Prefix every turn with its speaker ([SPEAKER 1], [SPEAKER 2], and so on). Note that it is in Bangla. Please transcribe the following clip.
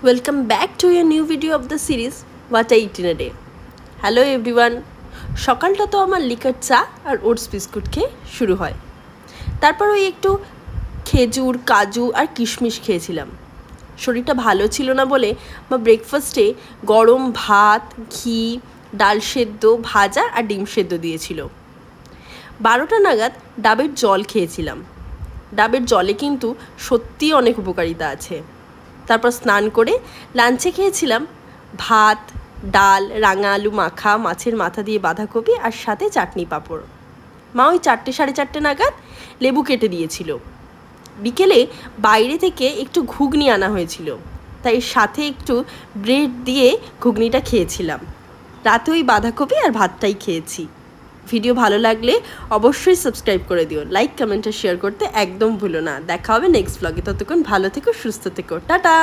[SPEAKER 1] Welcome back to a new video of the series What I Eat in a Day. Hello everyone, সকালটা তো আমার লিকার চা আর ওটস বিস্কুট খেয়ে শুরু হয়। তারপর ওই একটু খেজুর, কাজু আর কিশমিশ খেয়েছিলাম। শরীরটা ভালো ছিল না বলে বা ব্রেকফাস্টে গরম ভাত, ঘি, ডাল সেদ্ধ, ভাজা আর ডিম সেদ্ধ দিয়েছিল। 12টা নাগাদ ডাবের জল খেয়েছিলাম। ডাবের জলে কিন্তু সত্যিই অনেক উপকারিতা আছে। তারপর স্নান করে লাঞ্চে খেয়েছিলাম ভাত, ডাল, রাঙা আলু মাখা, মাছের মাথা দিয়ে বাঁধাকপি আর সাথে চাটনি পাঁপড়। মা ওই 4টে সাড়ে 4টে নাগাদ লেবু কেটে দিয়েছিল। বিকেলে বাইরে থেকে একটু ঘুগনি আনা হয়েছিল, তাই সাথে একটু ব্রেড দিয়ে ঘুগনিটা খেয়েছিলাম। রাতে ওই বাঁধাকপি আর ভাতটাই খেয়েছি। ভিডিও ভালো লাগলে অবশ্যই সাবস্ক্রাইব করে দিও, লাইক কমেন্ট আর শেয়ার করতে একদম ভুলো না। দেখা হবে নেক্সট ব্লগে। ততক্ষণ ভালো থেকো, সুস্থ থেকো, টাটা।